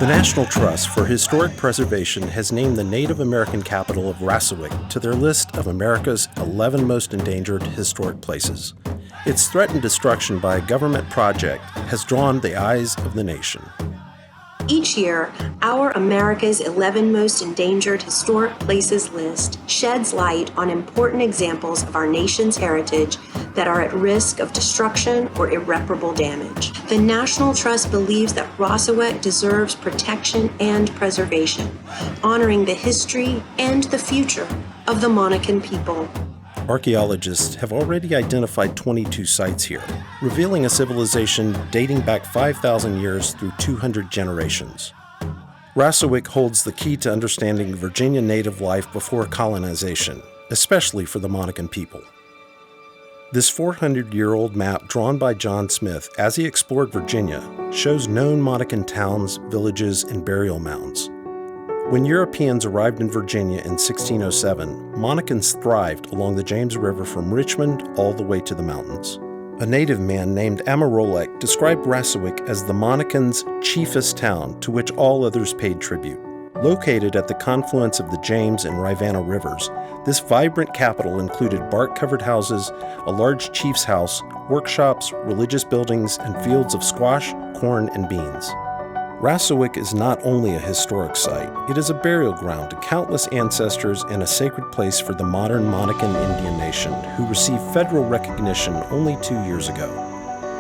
The National Trust for Historic Preservation has named the Native American capital of Rassawek to their list of America's 11 most endangered historic places. Its threatened destruction by a government project has drawn the eyes of the nation. Each year, our America's 11 Most Endangered Historic Places list sheds light on important examples of our nation's heritage that are at risk of destruction or irreparable damage. The National Trust believes that Rassawek deserves protection and preservation, honoring the history and the future of the Monacan people. Archaeologists have already identified 22 sites here, revealing a civilization dating back 5,000 years through 200 generations. Rassawek holds the key to understanding Virginia native life before colonization, especially for the Monacan people. This 400-year-old map drawn by John Smith as he explored Virginia shows known Monacan towns, villages, and burial mounds. When Europeans arrived in Virginia in 1607, Monacans thrived along the James River from Richmond all the way to the mountains. A native man named Amarolek described Rassawek as the Monacans' chiefest town to which all others paid tribute. Located at the confluence of the James and Rivanna rivers, this vibrant capital included bark-covered houses, a large chief's house, workshops, religious buildings, and fields of squash, corn, and beans. Rassawek is not only a historic site, it is a burial ground to countless ancestors and a sacred place for the modern Monacan Indian Nation, who received federal recognition only 2 years ago.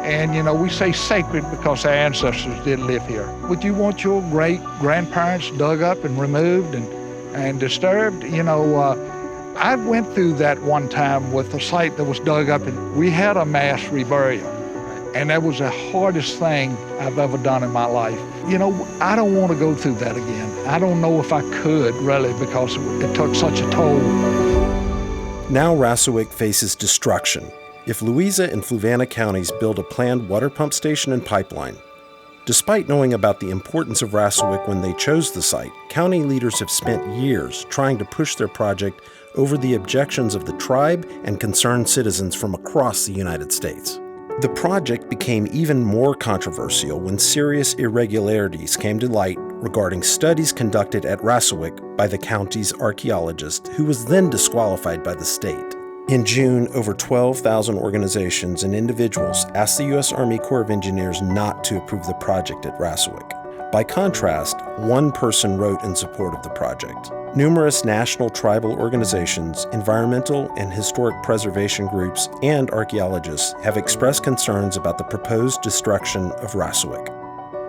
And we say sacred because our ancestors did live here. Would you want your great-grandparents dug up and removed and disturbed? I went through that one time with a site that was dug up, and we had a mass reburial. And that was the hardest thing I've ever done in my life. I don't want to go through that again. I don't know if I could, really, because it took such a toll. Now Rassawek faces destruction if Louisa and Fluvanna counties build a planned water pump station and pipeline. Despite knowing about the importance of Rassawek when they chose the site, county leaders have spent years trying to push their project over the objections of the tribe and concerned citizens from across the United States. The project became even more controversial when serious irregularities came to light regarding studies conducted at Rassawek by the county's archaeologist, who was then disqualified by the state. In June, over 12,000 organizations and individuals asked the U.S. Army Corps of Engineers not to approve the project at Rassawek. By contrast, one person wrote in support of the project. Numerous national tribal organizations, environmental and historic preservation groups, and archaeologists have expressed concerns about the proposed destruction of Rassawek.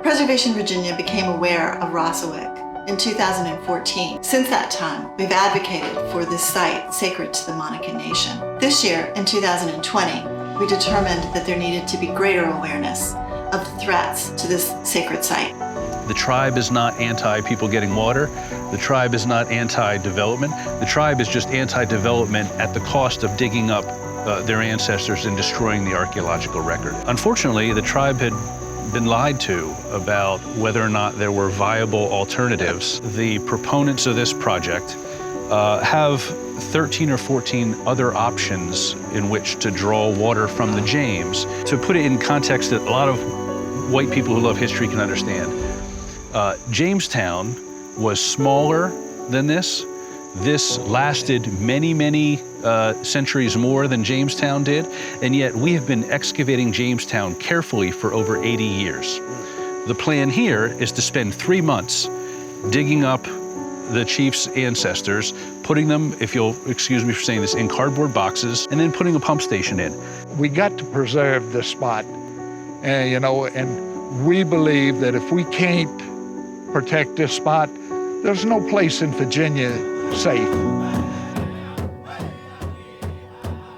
Preservation Virginia became aware of Rassawek in 2014. Since that time, we've advocated for this site sacred to the Monacan Nation. This year, in 2020, we determined that there needed to be greater awareness of the threats to this sacred site. The tribe is not anti-people getting water. The tribe is not anti-development. The tribe is just anti-development at the cost of digging up their ancestors and destroying the archaeological record. Unfortunately, the tribe had been lied to about whether or not there were viable alternatives. The proponents of this project have 13 or 14 other options in which to draw water from the James. To put it in context that a lot of white people who love history can understand, Jamestown was smaller than this. This lasted many centuries more than Jamestown did, and yet we have been excavating Jamestown carefully for over 80 years. The plan here is to spend 3 months digging up the chief's ancestors, putting them, if you'll excuse me for saying this, in cardboard boxes, and then putting a pump station in. We got to preserve this spot, and we believe that if we can't protect this spot, there's no place in Virginia safe.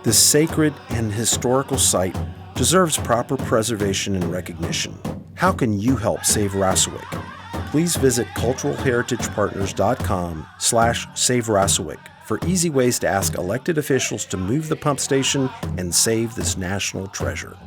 This sacred and historical site deserves proper preservation and recognition. How can you help save Rassawek? Please visit culturalheritagepartners.com/Save Rassawek for easy ways to ask elected officials to move the pump station and save this national treasure.